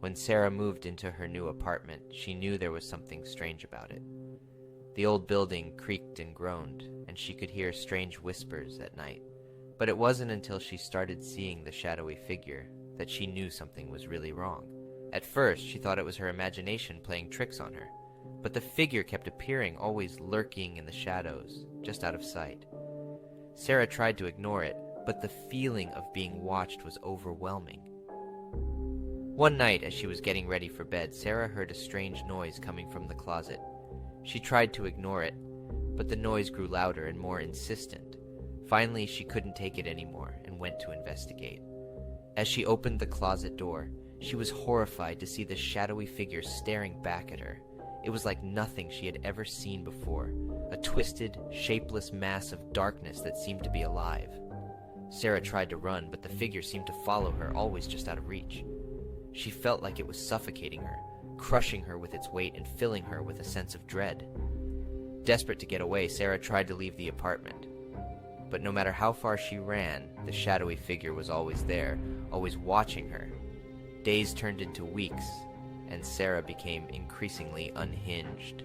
When Sarah moved into her new apartment, she knew there was something strange about it. The old building creaked and groaned, and she could hear strange whispers at night. But it wasn't until she started seeing the shadowy figure that she knew something was really wrong. At first, she thought it was her imagination playing tricks on her, but the figure kept appearing, always lurking in the shadows, just out of sight. Sarah tried to ignore it, but the feeling of being watched was overwhelming. One night, as she was getting ready for bed, Sarah heard a strange noise coming from the closet. She tried to ignore it, but the noise grew louder and more insistent. Finally, she couldn't take it anymore and went to investigate. As she opened the closet door, she was horrified to see the shadowy figure staring back at her. It was like nothing she had ever seen before, a twisted, shapeless mass of darkness that seemed to be alive. Sarah tried to run, but the figure seemed to follow her, always just out of reach. She felt like it was suffocating her, crushing her with its weight and filling her with a sense of dread. Desperate to get away, Sarah tried to leave the apartment. But no matter how far she ran, the shadowy figure was always there, always watching her. Days turned into weeks, and Sarah became increasingly unhinged.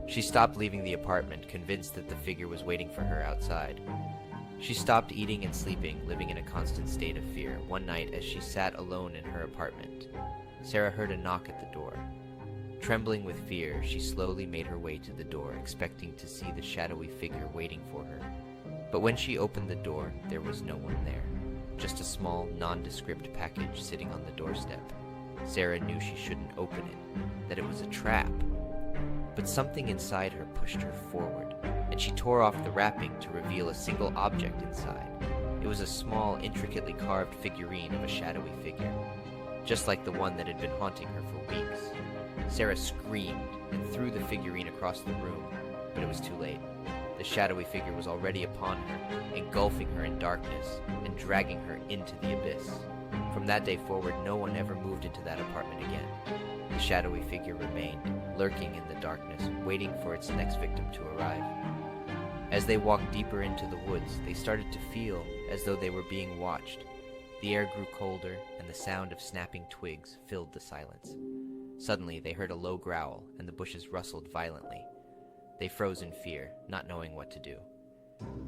She stopped leaving the apartment, convinced that the figure was waiting for her outside. She stopped eating and sleeping, living in a constant state of fear. One night, as she sat alone in her apartment, Sarah heard a knock at the door. Trembling with fear, she slowly made her way to the door, expecting to see the shadowy figure waiting for her. But when she opened the door, there was no one there. Just a small, nondescript package sitting on the doorstep. Sarah knew she shouldn't open it, that it was a trap. But something inside her pushed her forward, and she tore off the wrapping to reveal a single object inside. It was a small, intricately carved figurine of a shadowy figure, just like the one that had been haunting her for weeks. Sarah screamed and threw the figurine across the room, but it was too late. The shadowy figure was already upon her, engulfing her in darkness and dragging her into the abyss. From that day forward, no one ever moved into that apartment again. The shadowy figure remained, lurking in the darkness, waiting for its next victim to arrive. As they walked deeper into the woods, they started to feel as though they were being watched. The air grew colder, and the sound of snapping twigs filled the silence. Suddenly, they heard a low growl, and the bushes rustled violently. They froze in fear, not knowing what to do.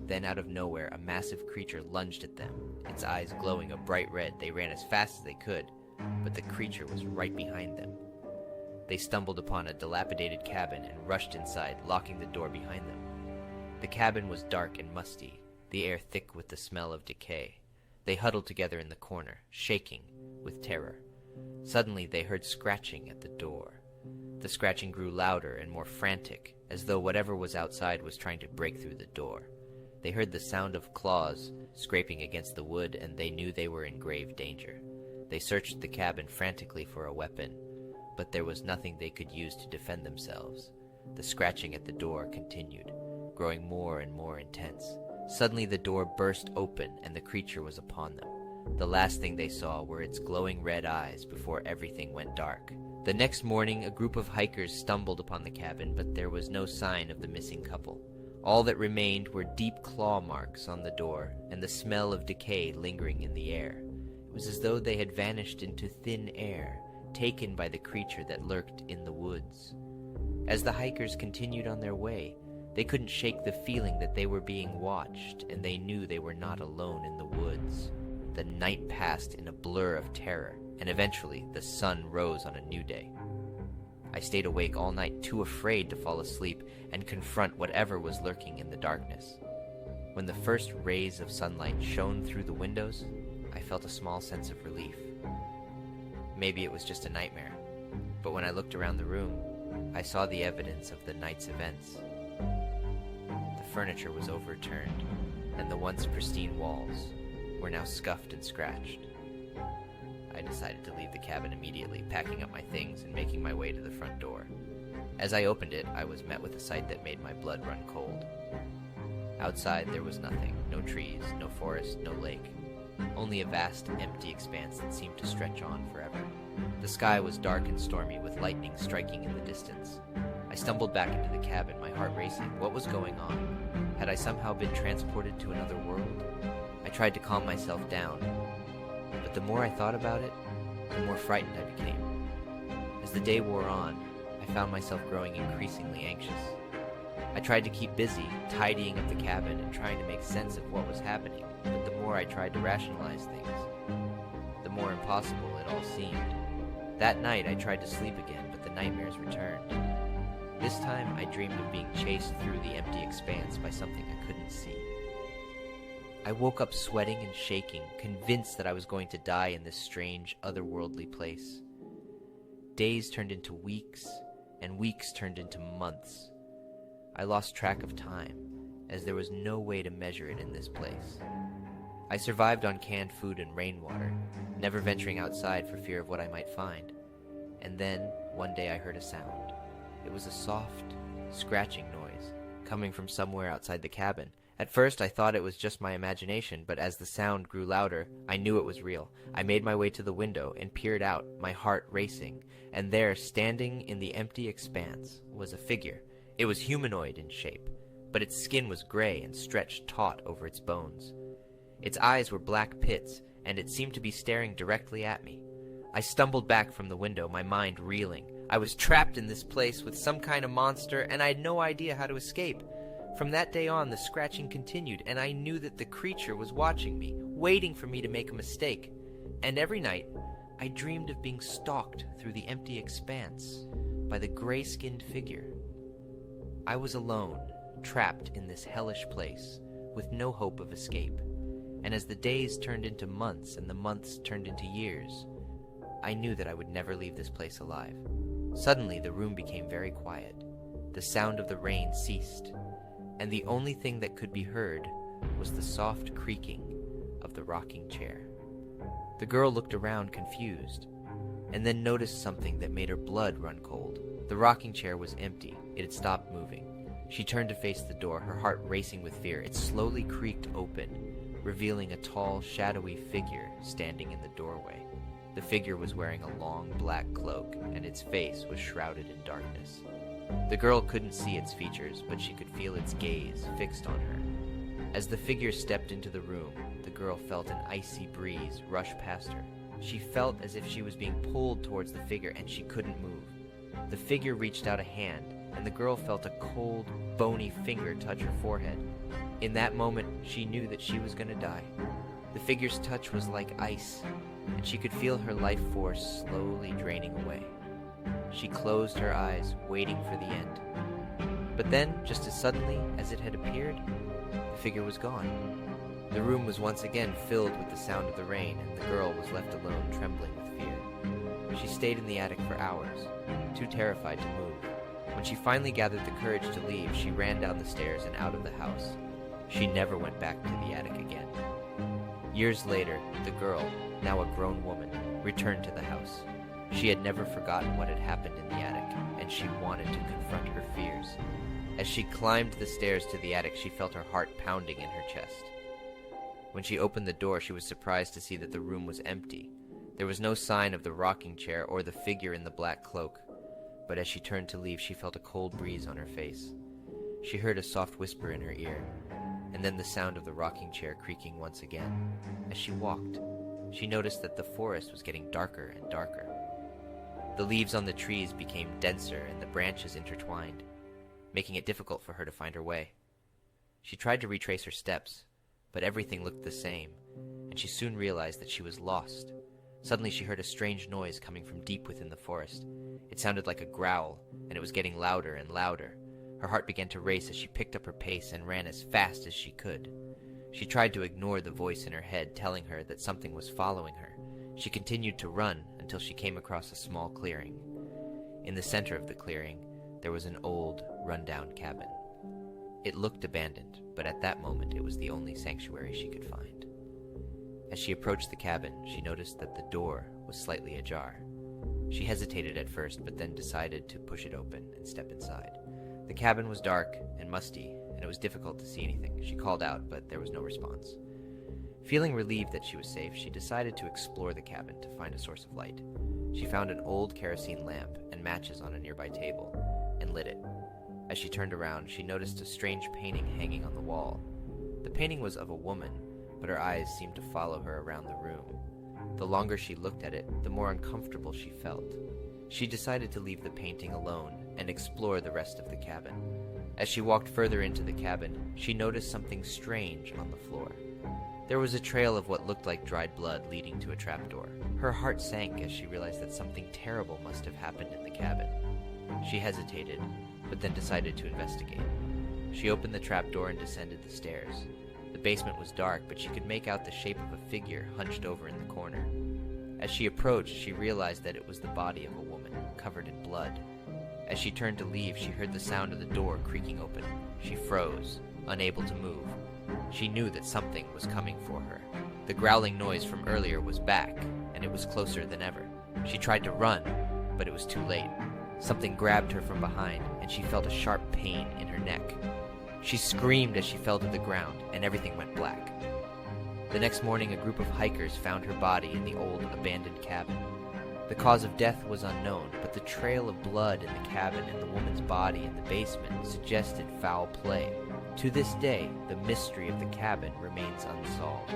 Then, out of nowhere, a massive creature lunged at them, its eyes glowing a bright red. They ran as fast as they could, but the creature was right behind them. They stumbled upon a dilapidated cabin and rushed inside, locking the door behind them. The cabin was dark and musty, the air thick with the smell of decay. They huddled together in the corner, shaking with terror. Suddenly they heard scratching at the door. The scratching grew louder and more frantic, as though whatever was outside was trying to break through the door. They heard the sound of claws scraping against the wood, and they knew they were in grave danger. They searched the cabin frantically for a weapon, but there was nothing they could use to defend themselves. The scratching at the door continued, growing more and more intense. Suddenly the door burst open, and the creature was upon them. The last thing they saw were its glowing red eyes before everything went dark. The next morning, a group of hikers stumbled upon the cabin, but there was no sign of the missing couple. All that remained were deep claw marks on the door, and the smell of decay lingering in the air. It was as though they had vanished into thin air, taken by the creature that lurked in the woods. As the hikers continued on their way, they couldn't shake the feeling that they were being watched, and they knew they were not alone in the woods. The night passed in a blur of terror, and eventually the sun rose on a new day. I stayed awake all night, too afraid to fall asleep and confront whatever was lurking in the darkness. When the first rays of sunlight shone through the windows, I felt a small sense of relief. Maybe it was just a nightmare, but when I looked around the room, I saw the evidence of the night's events. The furniture was overturned, and the once pristine walls were now scuffed and scratched. I decided to leave the cabin immediately, packing up my things and making my way to the front door. As I opened it, I was met with a sight that made my blood run cold. Outside, there was nothing. No trees, no forest, no lake. Only a vast, empty expanse that seemed to stretch on forever. The sky was dark and stormy, with lightning striking in the distance. I stumbled back into the cabin, my heart racing. What was going on? Had I somehow been transported to another world? I tried to calm myself down, but the more I thought about it, the more frightened I became. As the day wore on, I found myself growing increasingly anxious. I tried to keep busy, tidying up the cabin and trying to make sense of what was happening, but the more I tried to rationalize things, the more impossible it all seemed. That night I tried to sleep again, but the nightmares returned. This time I dreamed of being chased through the empty expanse by something I couldn't see. I woke up sweating and shaking, convinced that I was going to die in this strange, otherworldly place. Days turned into weeks, and weeks turned into months. I lost track of time, as there was no way to measure it in this place. I survived on canned food and rainwater, never venturing outside for fear of what I might find. And then, one day I heard a sound. It was a soft, scratching noise, coming from somewhere outside the cabin. At first I thought it was just my imagination, but as the sound grew louder, I knew it was real. I made my way to the window and peered out, my heart racing, and there, standing in the empty expanse, was a figure. It was humanoid in shape, but its skin was gray and stretched taut over its bones. Its eyes were black pits, and it seemed to be staring directly at me. I stumbled back from the window, my mind reeling. I was trapped in this place with some kind of monster, and I had no idea how to escape. From that day on, the scratching continued, and I knew that the creature was watching me, waiting for me to make a mistake. And every night, I dreamed of being stalked through the empty expanse by the gray-skinned figure. I was alone, trapped in this hellish place, with no hope of escape. And as the days turned into months and the months turned into years, I knew that I would never leave this place alive. Suddenly, the room became very quiet. The sound of the rain ceased, and the only thing that could be heard was the soft creaking of the rocking chair. The girl looked around confused, and then noticed something that made her blood run cold. The rocking chair was empty. It had stopped moving. She turned to face the door, her heart racing with fear. It slowly creaked open, revealing a tall, shadowy figure standing in the doorway. The figure was wearing a long black cloak, and its face was shrouded in darkness. The girl couldn't see its features, but she could feel its gaze fixed on her. As the figure stepped into the room, the girl felt an icy breeze rush past her. She felt as if she was being pulled towards the figure, and she couldn't move. The figure reached out a hand, and the girl felt a cold, bony finger touch her forehead. In that moment, she knew that she was going to die. The figure's touch was like ice, and she could feel her life force slowly draining away. She closed her eyes, waiting for the end. But then, just as suddenly as it had appeared, the figure was gone. The room was once again filled with the sound of the rain, and the girl was left alone, trembling with fear. She stayed in the attic for hours, too terrified to move. When she finally gathered the courage to leave, she ran down the stairs and out of the house. She never went back to the attic again. Years later, the girl, now a grown woman, returned to the house. She had never forgotten what had happened in the attic, and she wanted to confront her fears. As she climbed the stairs to the attic, she felt her heart pounding in her chest. When she opened the door, she was surprised to see that the room was empty. There was no sign of the rocking chair or the figure in the black cloak. But as she turned to leave, she felt a cold breeze on her face. She heard a soft whisper in her ear, and then the sound of the rocking chair creaking once again. As she walked, she noticed that the forest was getting darker and darker. The leaves on the trees became denser and the branches intertwined, making it difficult for her to find her way. She tried to retrace her steps, but everything looked the same, and she soon realized that she was lost. Suddenly she heard a strange noise coming from deep within the forest. It sounded like a growl, and it was getting louder and louder. Her heart began to race as she picked up her pace and ran as fast as she could. She tried to ignore the voice in her head telling her that something was following her. She continued to run until she came across a small clearing. In the center of the clearing, there was an old, run-down cabin. It looked abandoned, but at that moment it was the only sanctuary she could find. As she approached the cabin, she noticed that the door was slightly ajar. She hesitated at first, but then decided to push it open and step inside. The cabin was dark and musty, and it was difficult to see anything. She called out, but there was no response. Feeling relieved that she was safe, she decided to explore the cabin to find a source of light. She found an old kerosene lamp and matches on a nearby table, and lit it. As she turned around, she noticed a strange painting hanging on the wall. The painting was of a woman, but her eyes seemed to follow her around the room. The longer she looked at it, the more uncomfortable she felt. She decided to leave the painting alone and explore the rest of the cabin. As she walked further into the cabin, she noticed something strange on the floor. There was a trail of what looked like dried blood leading to a trapdoor. Her heart sank as she realized that something terrible must have happened in the cabin. She hesitated, but then decided to investigate. She opened the trapdoor and descended the stairs. The basement was dark, but she could make out the shape of a figure hunched over in the corner. As she approached, she realized that it was the body of a woman, covered in blood. As she turned to leave, she heard the sound of the door creaking open. She froze, unable to move. She knew that something was coming for her. The growling noise from earlier was back, and it was closer than ever. She tried to run, but it was too late. Something grabbed her from behind, and she felt a sharp pain in her neck. She screamed as she fell to the ground, and everything went black. The next morning, a group of hikers found her body in the old abandoned cabin. The cause of death was unknown, but the trail of blood in the cabin and the woman's body in the basement suggested foul play. To this day, the mystery of the cabin remains unsolved.